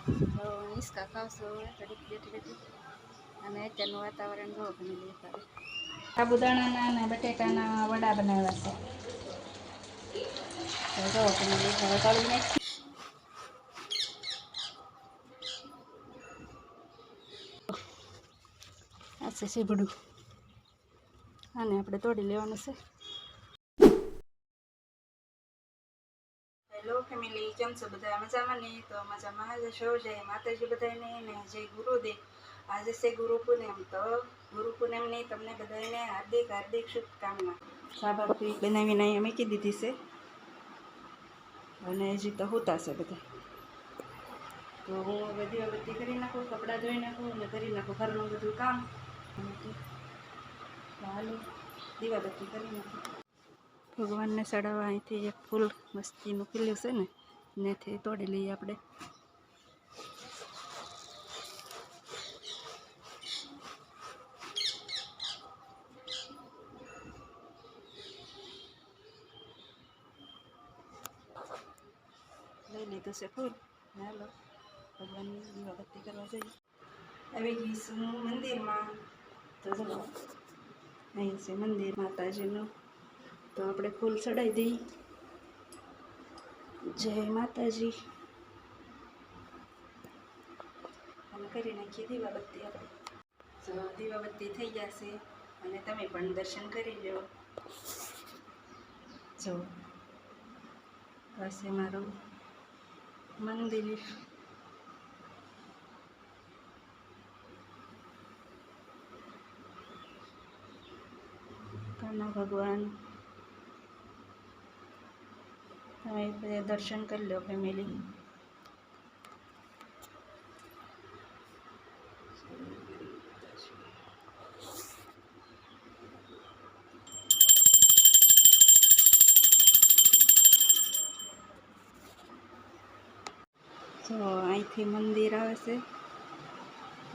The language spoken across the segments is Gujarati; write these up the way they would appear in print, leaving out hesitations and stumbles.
તો હિંચકા ખાવશું ઘડીક બેઠી બેઠી. અને અત્યારનું વાતાવરણ જોવો ફેમિલી અત્યારે સાબુદાણાના અને બટેટાના વડા બનાવ્યા છે. તો જોવો ફેમિલી હવે તળી નાખી. આ છે સીભડું, આને આપણે તોડી લેવાનું છે. હેલો ફેમિલી, કેમ છો બધા? મજામાં ને? તો મજામાં જ છો. જય માતાજી બધાને ને જય ગુરુદેવ. આજે છે ગુરુ પૂનમ, તો ગુરુ પૂનમની તમને બધાને હાર્દિક હાર્દિક શુભકામના. સાબાપી બનાવીને અહીંયા મૂકી દીધી છે અને હજી તો હોતા છે બધા. તો હું હવે દીવાબત્તી કરી નાખું, કપડાં ધોઈ નાખું અને કરી નાખું ઘરનું બધું કામ. હાલો દીવાબત્તી કરી નાખું. ભગવાનને ચડાવવા અહીંથી એક ફૂલ મસ્તીનું ખીલ્યું છે ને, એનેથી તોડી લઈએ આપણે. લઈ લીધું છે ફૂલ. હાલો ભગવાનની દીવાબત્તી કરવા જઈએ. આવી ગઈ છું મંદિરમાં. તો ચલો અહીં છે મંદિર માતાજીનું, તો આપણે ફૂલ ચડાવી દઈએ. જય માતાજી. અને કરી નાખીએ દીવાબત્તી આપણે. તો દીવાબત્તી થઈ જશે અને તમે પણ દર્શન કરી લો. જો પાસે મારું મંદિર. કાના ભગવાન, તમે બધા દર્શન કરી લો ફેમિલી. તો અહીંથી મંદિર આવે છે,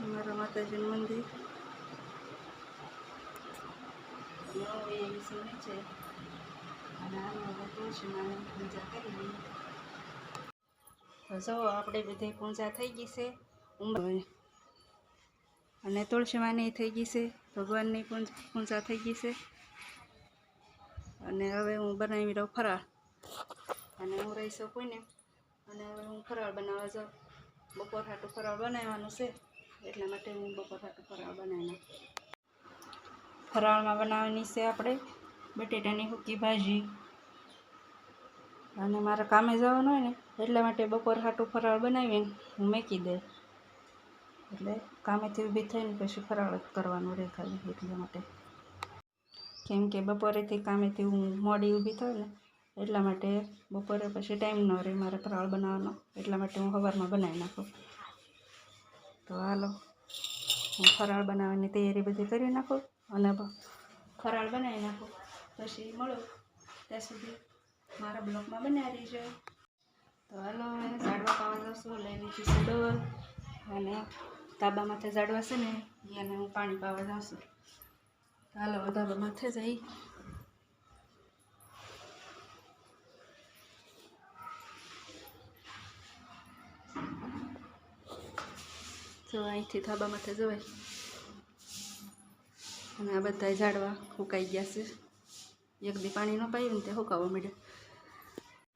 અમારા માતાજીનું મંદિર. એવી સુની છે અને આમાં તુલસીમાની પૂજા કરી લઈએ. તો જો આપણે બધી પૂજા થઈ ગઈ છે અને તુલસીમાની થઈ ગઈ છે, ભગવાનની પૂજા થઈ ગઈ છે. અને હવે હું બનાવી રહું ફરાળ, અને હું રહીશું કોઈને. અને હવે હું ફરાળ બનાવવા જાઉં. બપોર હાટું ફરાળ બનાવવાનું છે, એટલા માટે હું બપોર હાટું ફરાળ બનાવી નાખું. ફરાળમાં બનાવવાની છે આપણે બટેટાની સૂકી ભાજી. અને મારે કામે જવાનું હોય ને એટલા માટે બપોર હાટું ફરાળ બનાવીને હું મૂકી દે, એટલે કામેથી ઊભી થઈને પછી ફરાળ જ કરવાનું રહે ખાલી. એટલા માટે, કેમ કે બપોરેથી કામેથી હું મોડી ઊભી થાઉં ને એટલા માટે બપોરે પછી ટાઈમ ન રહે મારે ફરાળ બનાવવાનો, એટલા માટે હું સવારમાં બનાવી નાખું. તો હાલો હું ફરાળ બનાવવાની તૈયારી બધી કરી નાખું અને ફરાળ બનાવી નાખું. પછી મળું ત્યાં સુધી મારા બ્લોગમાં બનાવી રહીજો. તો હાલો હવે ઝાડવા પાવા જશું. લઈ લીધી છે ડોલ અને ધાબા માથે ઝાડવા છે ને એને હું પાણી પાવા જાઉં છું. હાલો ધાબા માથે જઈ. તો અહીંથી ધાબા માથે જવાય. અને આ બધા ઝાડવા સુકાઈ ગયા છે, એક દી પાણી ન પાયું ને તે સુકાવા માંડ્યા.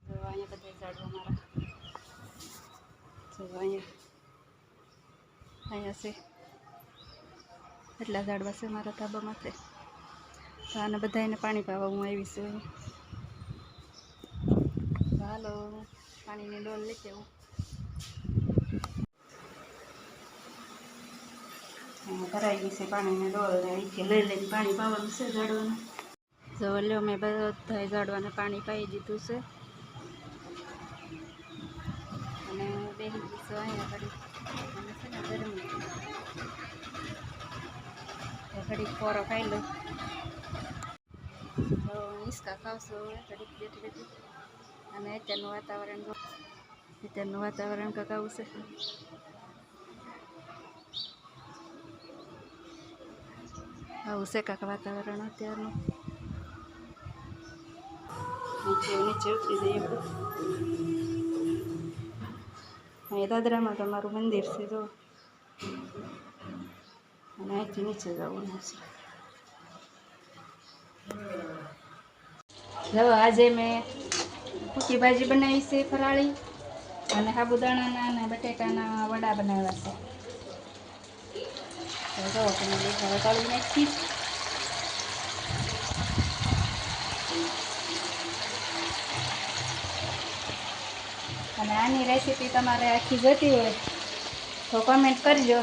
તો અહીંયા બધા ઝાડવા મારા, તો અહીંયા છે એટલા ઝાડવા છે મારા ધાબા માથે. તો આને બધાને પાણી પાવા હું આવી છું. હાલો પાણીની ડોલ લઈ આવું. ભરાઈ ગઈ છે પાણીની ડોલ ને અહીંથી લઈ લઈને પાણી પાવાનું છે ઝાડવાને. જો લ્યો મેં બધા ઝાડવાને પાણી પાઈ દીધું છે અને હું બેસી ગઈ છું અહીંયા ઘડી. અને છે ને ગરમી ઘડીક પોરો ખાઈ લઉં. તો હિંચકા ખાવશું ઘડીક બેઠી બેઠી. અને અત્યારનું વાતાવરણ કંઈક આવું છે. આવું છે કાંક વાતાવરણ અત્યારનું. નીચે ઉતરી જઈએ. અહીં દાદરામાં તમારું મંદિર છે જો, અને અહીંથી નીચે જવાનું છે. જો આજે મેં સૂકી ભાજી બનાવી છે ફરાળી, અને સાબુદાણાના અને બટેકાના વડા બનાવ્યા છે. તો જો તમે હવે તળી નાખી. અને આની રેસીપી તમારે આખી જોતી હોય તો કમેન્ટ કરજો,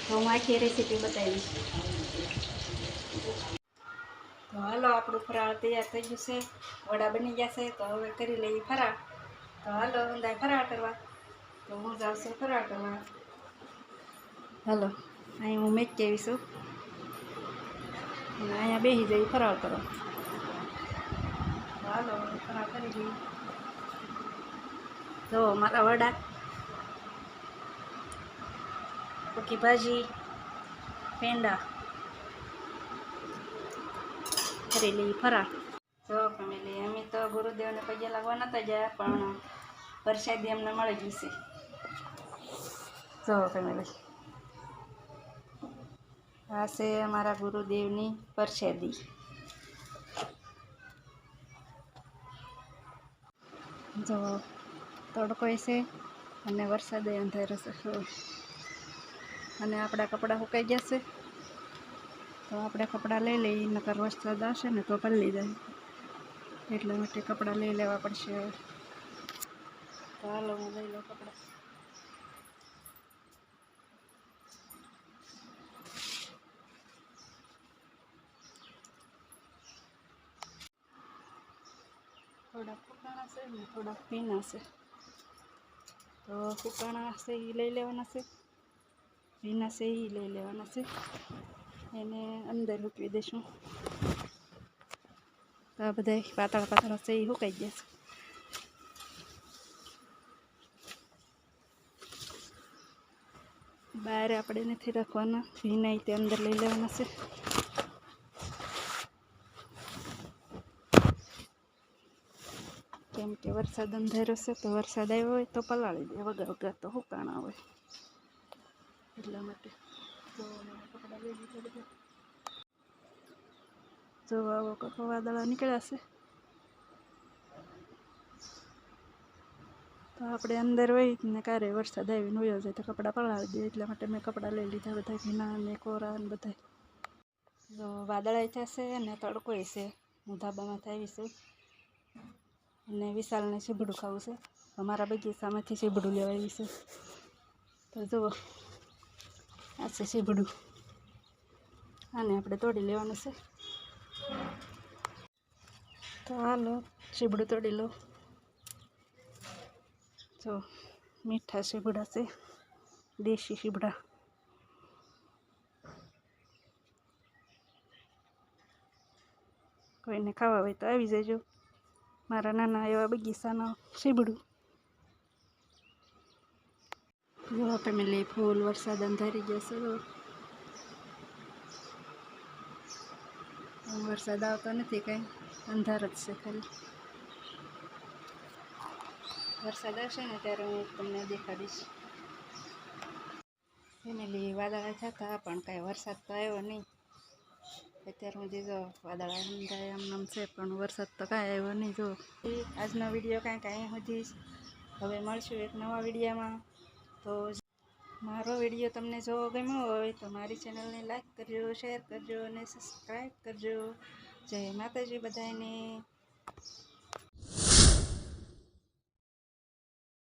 તો હું આખી રેસીપી બતાવીશ. તો હાલો, આપણું ફરાળ તૈયાર થઈ ગયું છે, વડા બની ગયા છે. તો હવે કરી લઈએ ફરાળ. તો હાલો અંદાય ફરાળ કરવા. તો હું જાઉં છું ફરાળ કરવા. હાલો, અહીં હું મેકી આવીશું અને અહીંયા બેસી જઈ ફરાળ કરો. તો હાલો ફરાળ કરી દઈએ. તો મારા વડા, સૂકી ભાજી, પેંડા કરી લઈએ ફરાળ. જો ફેમિલી, અમે તો ગુરુદેવને પગે લાગવા નતા ગયા, પણ પ્રસાદી અમને મળી ગઈ છે. જો ફેમિલી, આ છે અમારા ગુરુદેવની પ્રસાદી. જો તડકો છે અને વરસાદ અંધારો છે, અને આપણા કપડાં સુકાઈ ગયા છે. તો આપણે કપડાં લઈ લઈએ, નકર વરસાદ આવશે ને તો પલળી જાય, એટલા માટે કપડાં લઈ લેવા પડશે. તો હાલો હું લઈ લઉં કપડાં. થોડાક ફૂકાણા છે ને થોડાક ભીના છે. તો ફૂકાણા છે એ લઈ લેવાના છે, ભીના છે એ લઈ લેવાના છે. એને અંદર મૂકી દઈશું. તો આ બધા પાતળા પાતળા છે એ સુકાઈ ગયા છે. બહાર આપણે નથી રાખવાના, ભીના તે અંદર લઈ લેવાના છે. કેમ કે વરસાદ અંધારો છે, તો વરસાદ આવ્યો હોય તો પલાળી દે, વગર વગર તો સુકાણા હોય, એટલા માટે. તો કપડાં લઈ લીધા બધા. જો આવો કપો વાદળા નીકળ્યા છે. તો આપણે અંદર હોય ને ક્યારે વરસાદ આવીને વયો જાય તો કપડાં પલાળી દે, એટલા માટે મેં કપડાં લઈ લીધા બધા ભીના અને કોરા અને બધા. જો વાદળાય થશે અને તડકો છે. હું ધાબામાંથી આવીશું અને વિશાલને સીભડું ખાવું છે. અમારા બગીચામાંથી સીભડું લેવા આવી છે. તો જુઓ, આ છે સીભડું, આને આપણે તોડી લેવાનું છે. તો હાલો સીભડું તોડી લો. જો મીઠા સીભડા છે, દેશી સીભડા. કોઈને ખાવા હોય તો આવી જજો, મારા નાના એવા બગીચાના સીભડું. જો ફેમિલી, ફૂલ વરસાદ અંધારી ગયો છે. વરસાદ આવતો નથી, કંઈ અંધાર જ છે ખાલી. વરસાદ આવશે ને ત્યારે હું તમને દેખાડીશ. ફેમિલી, વાદળા થતા પણ કાંઈ વરસાદ તો આવ્યો નહીં. અત્યારે હું જો વાદળા હંધાય આમ છે, પણ વરસાદ તો કાંઈ આવ્યો નહીં. જો આજનો વિડીયો કાંઈ સુધી. હવે મળશું એક નવા વિડીયોમાં. તો મારો વિડીયો તમને જો ગમ્યો હોય તો મારી ચેનલને લાઈક કરજો, શેર કરજો અને સબસ્ક્રાઈબ કરજો. જય માતાજી બધાને.